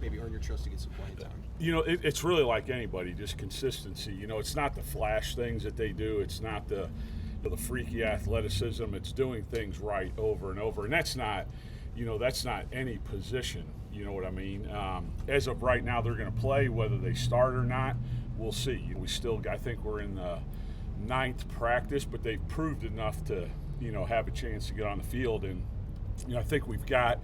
maybe earn your trust to get some playing time? It's really like anybody, just consistency. It's not the flash things that they do. It's not the freaky athleticism. It's doing things right over and over. And that's not any position. You know what I mean? As of right now, they're going to play. Whether they start or not, we'll see. I think we're in the 9th practice, but they've proved enough to, have a chance to get on the field. And, I think we've got,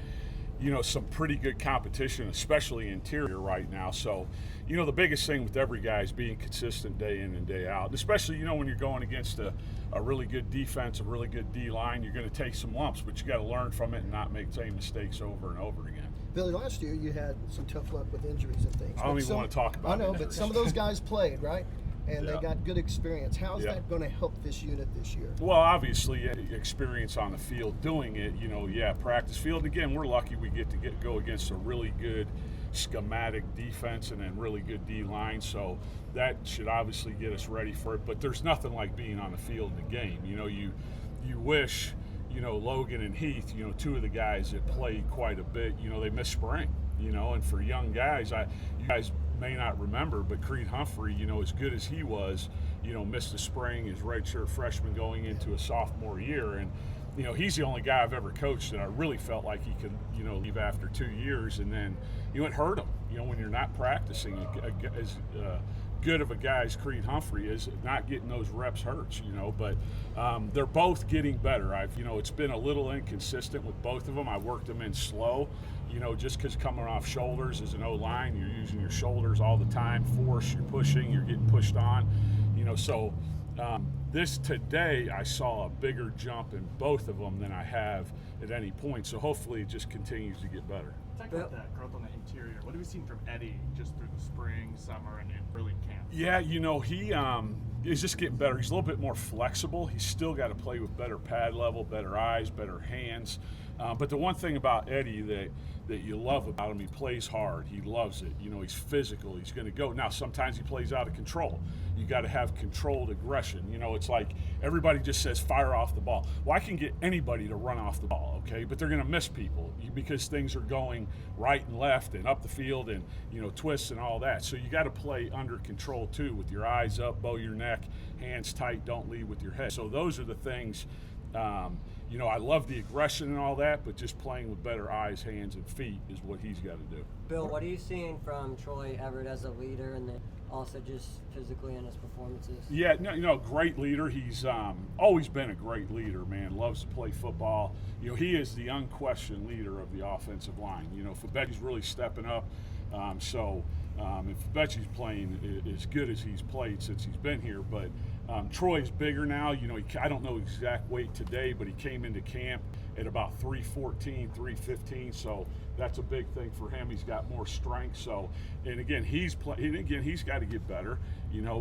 some pretty good competition, especially interior right now. So, the biggest thing with every guy is being consistent day in and day out. And especially, when you're going against a really good defense, a really good D-line, you're going to take some lumps, but you got to learn from it and not make the same mistakes over and over again. Billy, last year you had some tough luck with injuries and things. I don't even want to talk about it. I know, but some of those guys played, right? And Yeah. they got good experience. How is that going to help this unit this year? Well, obviously, experience on the field doing it, practice field. Again, we're lucky we get to go against a really good schematic defense and then really good D-line. So that should obviously get us ready for it. But there's nothing like being on the field in the game. You wish, Logan and Heath, two of the guys that played quite a bit, they missed spring, and for young guys, you guys may not remember, but Creed Humphrey, as good as he was, missed the spring, his redshirt freshman going into a sophomore year. And, he's the only guy I've ever coached that I really felt like he could, leave after 2 years. And then, it hurt him, when you're not practicing as good of a guy as Creed Humphrey is, not getting those reps hurts, but they're both getting better. It's been a little inconsistent with both of them. I worked them in slow, just because coming off shoulders as an O-line, you're using your shoulders all the time, force, you're pushing, you're getting pushed on, so this today I saw a bigger jump in both of them than I have at any point, so hopefully it just continues to get better. Talk about that growth on the interior. What have we seen from Eddie just through the spring, summer, and early camp? Yeah, he's just getting better. He's a little bit more flexible. He's still got to play with better pad level, better eyes, better hands. But the one thing about Eddie that you love about him, he plays hard. He loves it. He's physical. He's going to go. Now, sometimes he plays out of control. You got to have controlled aggression. It's like everybody just says fire off the ball. Well, I can get anybody to run off the ball, okay? But they're going to miss people because things are going right and left and up the field and, twists and all that. So you got to play under control, too, with your eyes up, bow your neck, hands tight, don't lead with your head. So those are the things, I love the aggression and all that, but just playing with better eyes, hands, and feet is what he's got to do. Bill, what are you seeing from Troy Everett as a leader and then also just physically in his performances? Yeah, great leader. He's always been a great leader, man. Loves to play football. He is the unquestioned leader of the offensive line. Fabecchi's really stepping up. If Fabecchi's playing as good as he's played since he's been here, but Troy's bigger now. I don't know exact weight today, but he came into camp at about 314, 315. So that's a big thing for him. He's got more strength. So, and again, he's got to get better,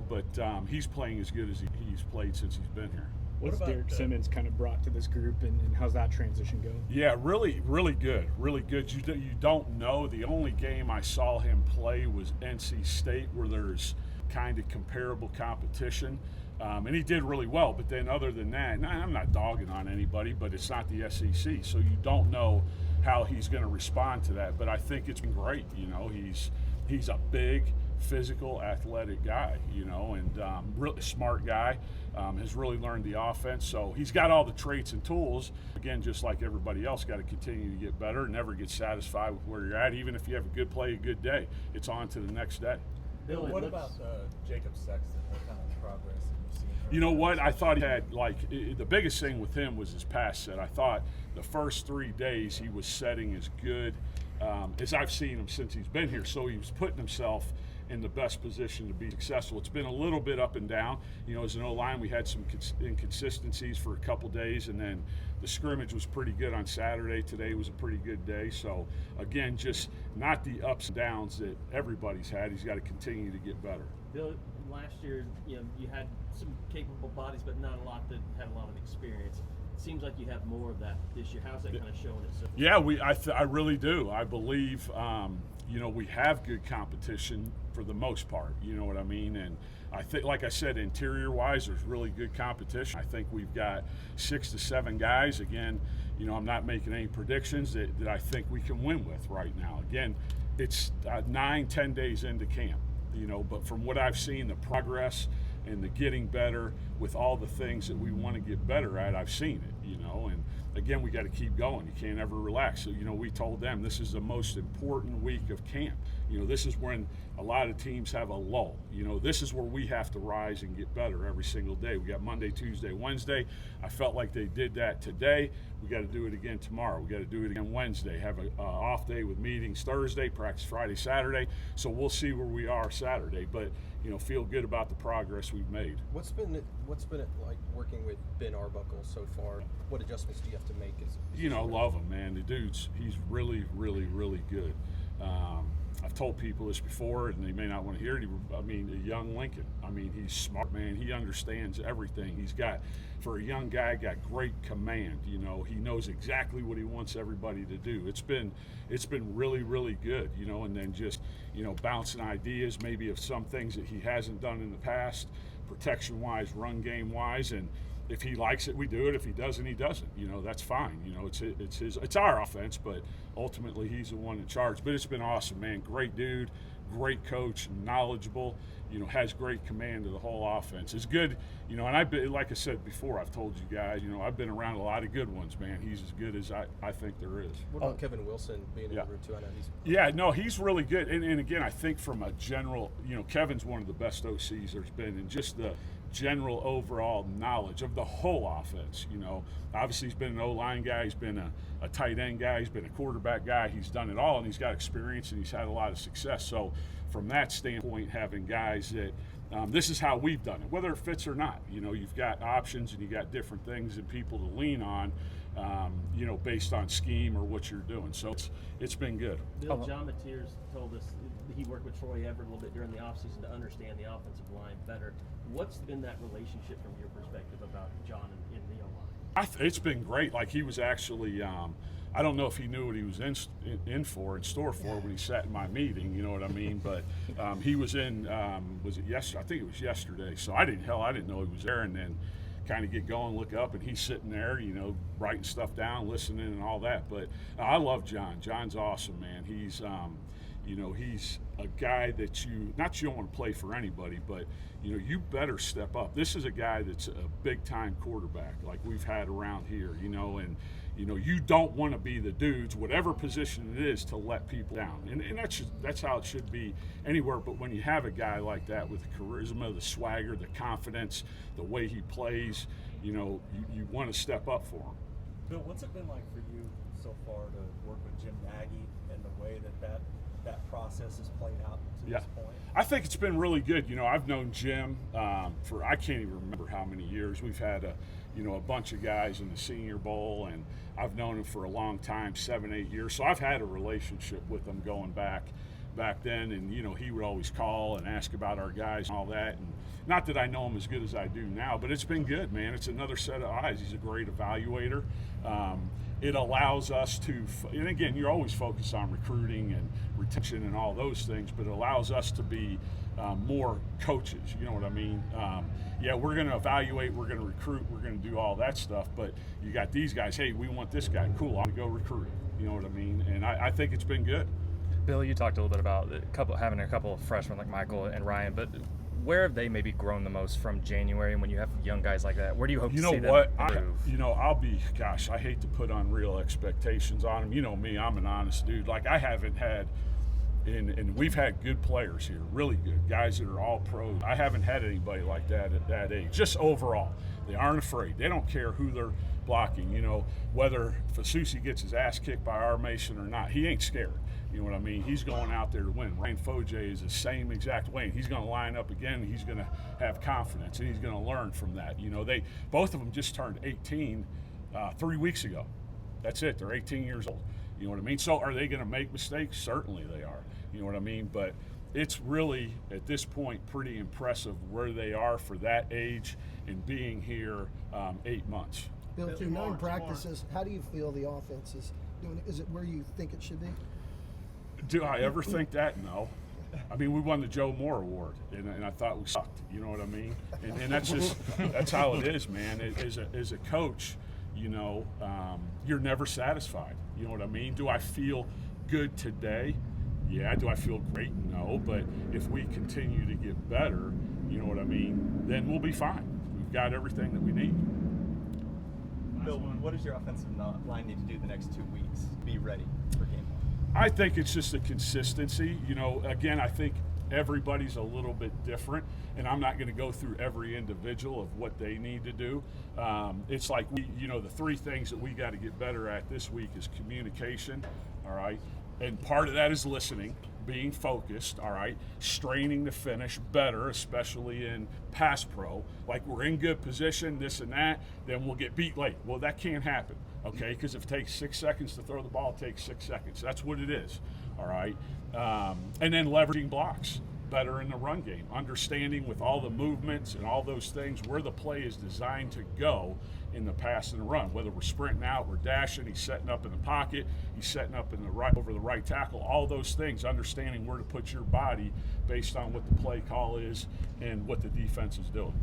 but he's playing as good as he's played since he's been here. What's Derek Simmons kind of brought to this group, and how's that transition go? Yeah, really, really good, really good. You don't know. The only game I saw him play was NC State, where there's kind of comparable competition, and he did really well. But then other than that, I'm not dogging on anybody, but it's not the SEC, so you don't know how he's going to respond to that. But I think it's been great. He's a big, physical, athletic guy, and really smart guy. Has really learned the offense, so he's got all the traits and tools. Again, just like everybody else, got to continue to get better, never get satisfied with where you're at. Even if you have a good play, a good day, it's on to the next day. Bill, what about Jacob Sexton? What kind of progress have you seen? You know what? I thought he had, the biggest thing with him was his pass set. I thought the first 3 days he was setting as good as I've seen him since he's been here. So he was putting himself in the best position to be successful. It's been a little bit up and down. As an O-line, we had some inconsistencies for a couple days, and then the scrimmage was pretty good on Saturday. Today was a pretty good day. So, again, just not the ups and downs that everybody's had. He's got to continue to get better. Bill, last year, you had some capable bodies, but not a lot that had a lot of experience. It seems like you have more of that this year. How's that kind of showing itself? Yeah, I really do. I believe, we have good competition for the most part. You know what I mean? And I think, like I said, interior-wise, there's really good competition. I think we've got 6 to 7 guys. Again, I'm not making any predictions that I think we can win with right now. Again, it's 9-10 days into camp, you know, but from what I've seen, the progress and the getting better with all the things that we want to get better at, I've seen it, you know. And again, we got to keep going. You can't ever relax. So, you know, we told them this is the most important week of camp. You know, this is when a lot of teams have a lull. You know, this is where we have to rise and get better every single day. We got Monday, Tuesday, Wednesday. I felt like they did that today. We got to do it again tomorrow. We got to do it again Wednesday. Have a off day with meetings Thursday, practice Friday, Saturday. So we'll see where we are Saturday. But, you know, feel good about the progress we've made. What's been it like working with Ben Arbuckle so far? What adjustments do you have to make? You know, love him, man. The dude's, he's really, really, really good. I've told people this before, and they may not want to hear it. I mean, a young Lincoln. I mean, he's smart, man. He understands everything. He's got, for a young guy, got great command. You know, he knows exactly what he wants everybody to do. It's been really, really good. You know, and then just, you know, bouncing ideas, maybe of some things that he hasn't done in the past, protection-wise, run game-wise, and if he likes it, we do it. If he doesn't, he doesn't. You know, that's fine. You know, it's our offense, but ultimately he's the one in charge. But it's been awesome, man. Great dude, great coach, knowledgeable. You know, has great command of the whole offense. It's good. You know, and I've been, like I said before, I've told you guys. You know, I've been around a lot of good ones, man. He's as good as I think there is. What about Kevin Wilson being in the room too? I know he's. Yeah, no, he's really good. And again, I think from a general, you know, Kevin's one of the best OCs there's been, and just the general overall knowledge of the whole offense. You know, obviously he's been an O-line guy, he's been a tight end guy, he's been a quarterback guy, he's done it all, and he's got experience, and he's had a lot of success. So from that standpoint, having guys that this is how we've done it, whether it fits or not. You know, you've got options and you got different things and people to lean on, you know, based on scheme or what you're doing. So it's been good. Bill, John Mateers told us he worked with Troy Everett a little bit during the offseason to understand the offensive line better. What's been that relationship from your perspective about John and the O-line? It's been great. Like, he was actually, I don't know if he knew what he was in store for when he sat in my meeting, you know what I mean? But he was in, was it yesterday? I think it was yesterday. So I didn't know he was there, and then kind of get going, look up, and he's sitting there, you know, writing stuff down, listening and all that. But I love John. John's awesome, man. He's, you know, he's a guy that you don't want to play for anybody, but, you know, you better step up. This is a guy that's a big-time quarterback like we've had around here, you know, and, you know, you don't want to be the dudes, whatever position it is, to let people down. And that's how it should be anywhere. But when you have a guy like that with the charisma, the swagger, the confidence, the way he plays, you know, you want to step up for him. Bill, what's it been like for you so far to work with Jim Naggie and the way that process has played out to this point? I think it's been really good. You know, I've known Jim for, I can't even remember how many years. We've had a bunch of guys in the Senior Bowl, and I've known him for a long time, 7-8 years. So I've had a relationship with him going back then, and, you know, he would always call and ask about our guys and all that. And not that I know him as good as I do now, but it's been good, man. It's another set of eyes. He's a great evaluator. It allows us to, and again, you're always focused on recruiting and retention and all those things, but it allows us to be more coaches, you know what I mean? Yeah, we're going to evaluate, we're going to recruit, we're going to do all that stuff, but you got these guys, hey, we want this guy, cool, I'm going to go recruit him, you know what I mean? And I think it's been good. Bill, you talked a little bit about having a couple of freshmen like Michael and Ryan, but where have they maybe grown the most from January when you have young guys like that? Where do you hope to see them improve? I hate to put unreal expectations on them. You know me, I'm an honest dude. Like, I haven't had, and we've had good players here, really good, guys that are all pros. I haven't had anybody like that at that age, just overall. They aren't afraid. They don't care who they're blocking, you know, whether Fasusi gets his ass kicked by our Mason or not. He ain't scared. You know what I mean? He's going out there to win. Ryan Foje is the same exact way. He's going to line up again, and he's going to have confidence, and he's going to learn from that. You know, both of them just turned 18 3 weeks ago. That's it. They're 18 years old. You know what I mean? So are they going to make mistakes? Certainly they are. You know what I mean? But it's really, at this point, pretty impressive where they are for that age and being here 8 months. Bill, through 9 practices, how do you feel the offense is doing? Is it where you think it should be? Do I ever think that? No. I mean, we won the Joe Moore Award, and I thought we sucked. You know what I mean? And that's just, that's how it is, man. As a coach, you know, you're never satisfied. You know what I mean? Do I feel good today? Yeah. Do I feel great? No. But if we continue to get better, you know what I mean, then we'll be fine. We've got everything that we need. Bill, what does your offensive line need to do the next 2 weeks to be ready for game one? I think it's just a consistency. You know, again, I think everybody's a little bit different, and I'm not going to go through every individual of what they need to do. It's like the 3 things that we got to get better at this week is communication, all right? And part of that is listening, being focused, all right? Straining to finish better, especially in pass pro. Like, we're in good position, this and that, then we'll get beat late. Well, that can't happen, okay? Because if it takes 6 seconds to throw the ball, it takes 6 seconds. That's what it is, all right? And then leveraging blocks better in the run game, understanding with all the movements and all those things where the play is designed to go in the pass and the run. Whether we're sprinting out, we're dashing, he's setting up in the pocket, he's setting up in the right over the right tackle, all those things, understanding where to put your body based on what the play call is and what the defense is doing.